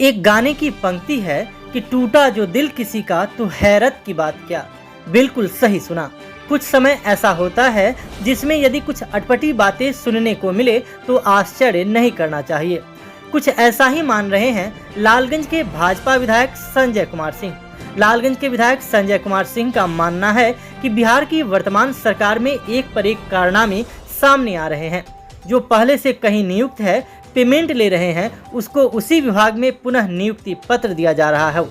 एक गाने की पंक्ति है कि टूटा जो दिल किसी का तो हैरत की बात क्या। बिल्कुल सही सुना। कुछ समय ऐसा होता है जिसमें यदि कुछ अटपटी बातें सुनने को मिले तो आश्चर्य नहीं करना चाहिए। कुछ ऐसा ही मान रहे हैं लालगंज के भाजपा विधायक संजय कुमार सिंह। लालगंज के विधायक संजय कुमार सिंह का मानना है कि बिहार की वर्तमान सरकार में एक पर एक कारनामे सामने आ रहे हैं। जो पहले से कहीं नियुक्त है, पेमेंट ले रहे हैं, उसको उसी विभाग में पुनः नियुक्ति पत्र दिया जा रहा है।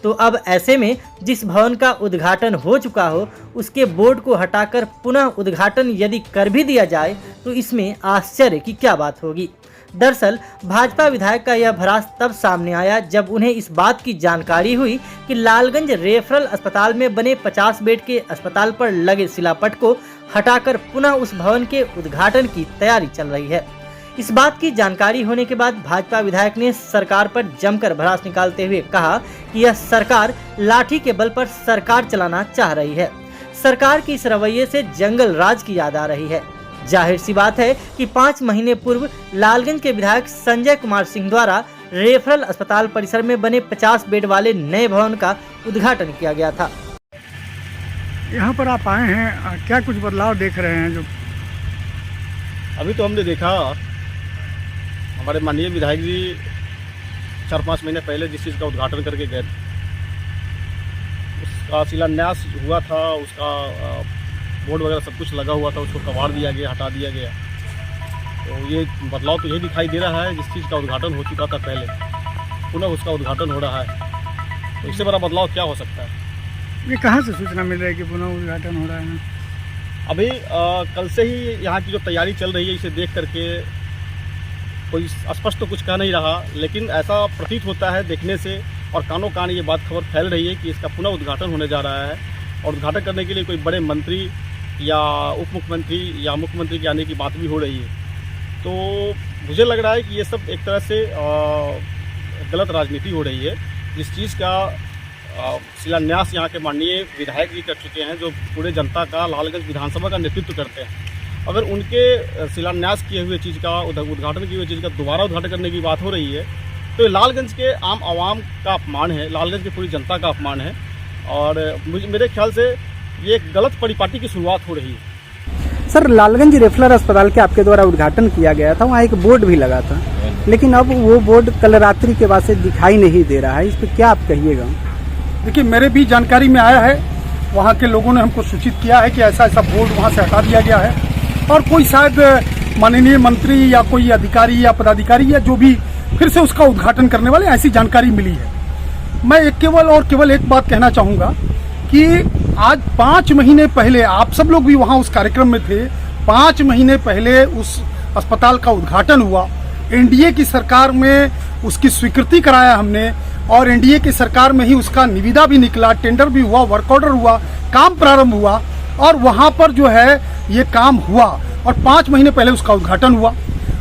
तो अब ऐसे में जिस भवन का उद्घाटन हो चुका हो उसके बोर्ड को हटाकर पुनः उद्घाटन यदि कर भी दिया जाए तो इसमें आश्चर्य की क्या बात होगी। दरअसल भाजपा विधायक का यह भ्रास तब सामने आया जब उन्हें इस बात की जानकारी हुई कि लालगंज रेफरल अस्पताल में बने 50 बेड के अस्पताल पर लगे शिलापट को हटाकर पुनः उस भवन के उद्घाटन की तैयारी चल रही है। इस बात की जानकारी होने के बाद भाजपा विधायक ने सरकार पर जमकर भड़ास निकालते हुए कहा कि यह सरकार लाठी के बल पर सरकार चलाना चाह रही है। सरकार की इस रवैये से जंगल राज की याद आ रही है। जाहिर सी बात है कि 5 महीने पूर्व लालगंज के विधायक संजय कुमार सिंह द्वारा रेफरल अस्पताल परिसर में बने 50 बेड वाले नए भवन का उद्घाटन किया गया था। यहाँ पर आप आए हैं, क्या कुछ बदलाव देख रहे हैं? जो अभी तो हमने देखा, हमारे माननीय विधायक जी 4-5 महीने पहले जिस चीज़ का उद्घाटन करके गए, उसका शिलान्यास हुआ था, उसका बोर्ड वगैरह सब कुछ लगा हुआ था, उसको कबाड़ दिया गया, हटा दिया गया। तो ये बदलाव तो यही दिखाई दे रहा है, जिस चीज़ का उद्घाटन हो चुका था पहले पुनः उसका उद्घाटन हो रहा है। तो इससे बड़ा बदलाव क्या हो सकता है? ये कहाँ से सूचना मिल रही है कि पुनः उद्घाटन हो रहा है? अभी कल से ही यहाँ की जो तैयारी चल रही है, इसे देख करके कोई स्पष्ट तो कुछ कह नहीं रहा, लेकिन ऐसा प्रतीत होता है देखने से, और कानों कान ये बात खबर फैल रही है कि इसका पुनः उद्घाटन होने जा रहा है। और उद्घाटन करने के लिए कोई बड़े मंत्री या उप मुख्यमंत्री या मुख्यमंत्री के आने की बात भी हो रही है। तो मुझे लग रहा है कि ये सब एक तरह से गलत राजनीति हो रही है। जिस चीज़ का शिलान्यास यहाँ के माननीय विधायक जी कर चुके हैं, जो पूरे जनता का, लालगंज विधानसभा का नेतृत्व करते हैं, अगर उनके शिलान्यास किए हुए चीज़ का, उद्घाटन किए हुए चीज़ का दोबारा उद्घाटन करने की बात हो रही है, तो ये लालगंज के आम आवाम का अपमान है, लालगंज की पूरी जनता का अपमान है। और मेरे ख्याल से ये एक गलत परिपाटी की शुरुआत हो रही है। सर, लालगंज रेफरल अस्पताल के आपके द्वारा उद्घाटन किया गया था, वहाँ एक बोर्ड भी लगा था, लेकिन अब वो बोर्ड कल रात्रि के बाद से दिखाई नहीं दे रहा है। इस पर क्या आप कहिएगा? देखिए, मेरे भी जानकारी में आया है, वहाँ के लोगों ने हमको सूचित किया है कि ऐसा ऐसा बोर्ड वहाँ से हटा दिया गया है और कोई शायद माननीय मंत्री या कोई अधिकारी या पदाधिकारी या जो भी फिर से उसका उद्घाटन करने वाले, ऐसी जानकारी मिली है। मैं केवल एक बात कहना चाहूँगा कि आज 5 महीने पहले, आप सब लोग भी वहाँ उस कार्यक्रम में थे, 5 महीने पहले उस अस्पताल का उद्घाटन हुआ। एनडीए की सरकार में उसकी स्वीकृति कराया हमने, और एनडीए की सरकार में ही उसका निविदा भी निकला, टेंडर भी हुआ, वर्क ऑर्डर हुआ, काम प्रारंभ हुआ, और वहाँ पर जो है ये काम हुआ और 5 महीने पहले उसका उद्घाटन हुआ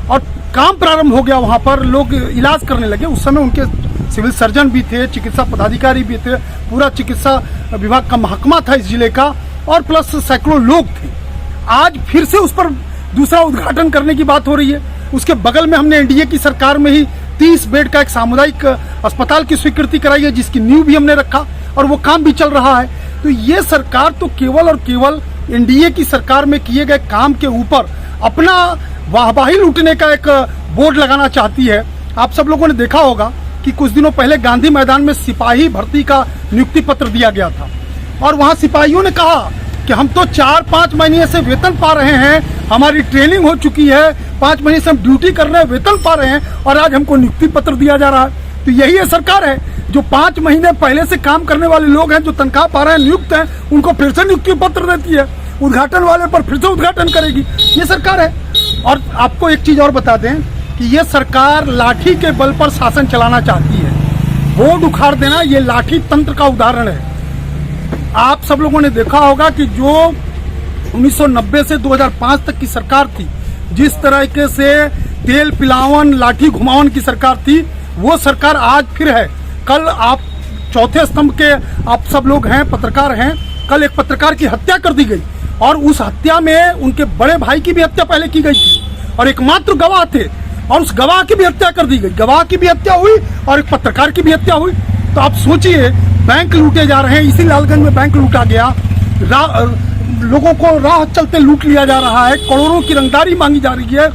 और काम प्रारंभ हो गया। वहाँ पर लोग इलाज करने लगे। उस समय उनके सिविल सर्जन भी थे, चिकित्सा पदाधिकारी भी थे, पूरा चिकित्सा विभाग का महकमा था इस जिले का, और प्लस सैकड़ों लोग थे। आज फिर से उस पर दूसरा उद्घाटन करने की बात हो रही है। उसके बगल में हमने एनडीए की सरकार में ही 30 बेड का एक सामुदायिक अस्पताल की स्वीकृति कराई है, जिसकी नींव भी हमने रखा और वो काम भी चल रहा है। तो ये सरकार तो केवल और केवल एनडीए की सरकार में किए गए काम के ऊपर अपना वाहवाही लूटने का एक बोर्ड लगाना चाहती है। आप सब लोगों ने देखा होगा कि कुछ दिनों पहले गांधी मैदान में सिपाही भर्ती का नियुक्ति पत्र दिया गया था, और वहां सिपाहियों ने कहा कि हम तो 4-5 महीने से वेतन पा रहे हैं, हमारी ट्रेनिंग हो चुकी है, 5 महीने से हम ड्यूटी कर रहे हैं, वेतन पा रहे हैं, और आज हमको नियुक्ति पत्र दिया जा रहा है। तो यही है सरकार है, जो 5 महीने पहले से काम करने वाले लोग हैं, जो तनख्वाह पा रहे हैं, नियुक्त हैं, उनको फिर से नियुक्ति पत्र देती है, उद्घाटन वाले पर फिर से उद्घाटन करेगी। ये सरकार है। और आपको एक चीज और बता दें कि ये सरकार लाठी के बल पर शासन चलाना चाहती है। बोर्ड उखाड़ देना ये लाठी तंत्र का उदाहरण है। आप सब लोगों ने देखा होगा कि जो 1990 से 2005 तक की सरकार थी, जिस तरीके से तेल पिलावन, लाठी घुमावन की सरकार थी, वो सरकार आज फिर है। कल आप चौथे स्तंभ के आप सब लोग हैं, पत्रकार हैं, कल एक पत्रकार की हत्या कर दी गई, और उस हत्या में उनके बड़े भाई की भी हत्या पहले की गई थी, और एकमात्र गवाह थे और उस गवाह की भी हत्या कर दी गई। गवाह की भी हत्या हुई और एक पत्रकार की भी हत्या हुई। तो आप सोचिए, बैंक लूटे जा रहे हैं। इसी लालगंज में बैंक लूटा गया, लोगों को राह चलते लूट लिया जा रहा है, करोड़ों की रंगदारी मांगी जा रही है,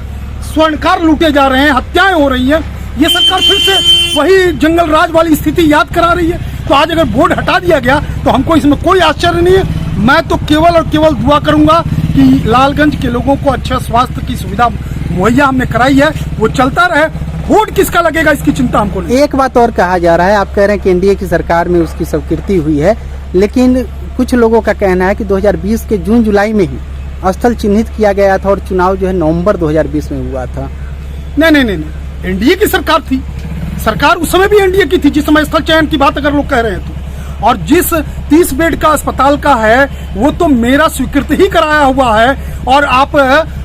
स्वर्णकार लूटे जा रहे हैं, हत्याएं हो रही हैं। ये सरकार फिर से वही जंगल राज वाली स्थिति याद करा रही है। तो आज अगर बोर्ड हटा दिया गया तो हमको इसमें कोई आश्चर्य नहीं है। मैं तो केवल और केवल दुआ करूंगा कि लालगंज के लोगों को अच्छे स्वास्थ्य की सुविधा मुहैया हमने कराई है, वो चलता रहे। वोट किसका लगेगा इसकी चिंता हमको नहीं। एक बात और कहा जा रहा है, आप कह रहे हैं कि एनडीए की सरकार में उसकी स्वीकृति हुई है, लेकिन कुछ लोगों का कहना है कि 2020 के जून जुलाई में ही स्थल चिन्हित किया गया था और चुनाव जो है नवंबर 2020 में हुआ था। नहीं, एनडीए की सरकार थी। सरकार उस समय भी एनडीए की थी जिस समय स्थल चयन की बात अगर लोग कह रहे हैं तो। और जिस 30 बेड का अस्पताल का है वो तो मेरा स्वीकृत ही कराया हुआ है। और आप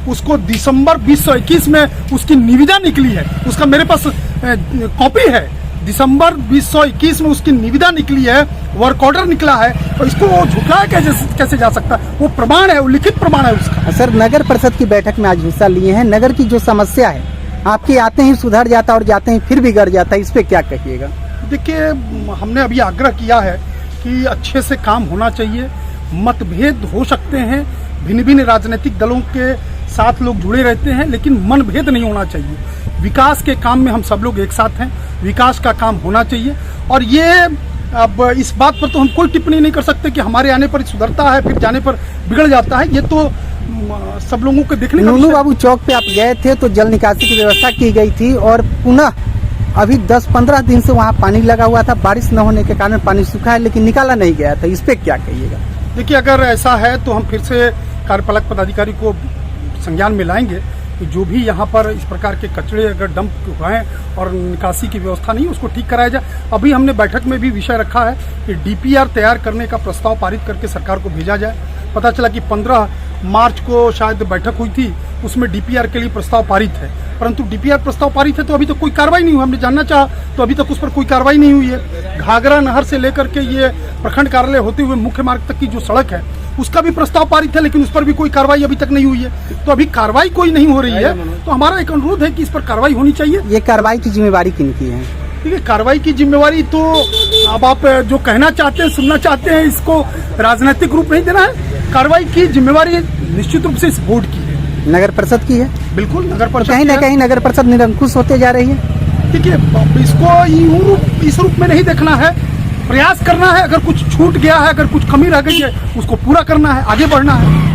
उसको दिसंबर 2021 में उसकी निविदा निकली है, उसका मेरे पास कॉपी है। दिसंबर 2021 में उसकी निविदा निकली है, वर्क ऑर्डर निकला है। और इसको झुकाया कैसे जा सकता है? वो प्रमाण है, वो लिखित प्रमाण है उसका। सर, नगर परिषद की बैठक में आज हिस्सा लिए हैं। नगर की जो समस्या है, आपके आते ही सुधर जाता और जाते ही फिर बिगड़ जाता है, इस पे क्या कहिएगा? देखिए, हमने अभी आग्रह किया है कि अच्छे से काम होना चाहिए। मतभेद हो सकते हैं, भिन्न भिन्न राजनीतिक दलों के साथ लोग जुड़े रहते हैं, लेकिन मनभेद नहीं होना चाहिए। विकास के काम में हम सब लोग एक साथ हैं, विकास का काम होना चाहिए। और ये अब इस बात पर तो हम कोई टिप्पणी नहीं कर सकते कि हमारे आने पर सुधरता है, फिर जाने पर बिगड़ जाता है। ये तो सब लोगों को देखने का। नूनू बाबू चौक पे आप गए थे तो जल निकासी की व्यवस्था की गई थी और पुनः अभी 10-15 दिन से वहाँ पानी लगा हुआ था। बारिश न होने के कारण पानी सूखा है, लेकिन निकाला नहीं गया था। इस पे क्या कहिएगा? देखिए, अगर ऐसा है तो हम फिर से कार्यपालक पदाधिकारी को संज्ञान में लाएंगे कि जो भी यहाँ पर इस प्रकार के कचरे अगर डंप हुए और निकासी की व्यवस्था नहीं, उसको ठीक कराया जाए। अभी हमने बैठक में भी विषय रखा है कि डीपीआर तैयार करने का प्रस्ताव पारित करके सरकार को भेजा जाए। पता चला कि 15 मार्च को शायद बैठक हुई थी, उसमें डीपीआर के लिए प्रस्ताव पारित है, परंतु डीपीआर प्रस्ताव पारित है तो अभी तक कोई कार्रवाई नहीं हुई। हमने जानना चाहा तो अभी तक उस पर कोई कार्रवाई नहीं हुई है। घाघरा नहर से लेकर के ये प्रखंड कार्यालय होते हुए मुख्य मार्ग तक की जो सड़क है उसका भी प्रस्ताव पारित है, लेकिन उस पर भी कोई कार्रवाई अभी तक नहीं हुई है। तो अभी कार्रवाई कोई नहीं हो रही है, तो हमारा एक अनुरोध है कि इस पर कार्रवाई होनी चाहिए। ये कार्रवाई की जिम्मेवारी किनकी है? देखिए, कार्रवाई की जिम्मेवारी तो अब आप जो कहना चाहते हैं, सुनना चाहते हैं, इसको राजनीतिक रूप नहीं देना है। कार्रवाई की जिम्मेवारी निश्चित रूप से इस बोर्ड की है, नगर परिषद की है। बिल्कुल नगर परिषद कहीं ना कहीं नगर परिषद निरंकुश होते जा रही है। देखिए, इसको इस रूप में नहीं देखना है, प्रयास करना है। अगर कुछ छूट गया है, अगर कुछ कमी रह गई है, उसको पूरा करना है, आगे बढ़ना है।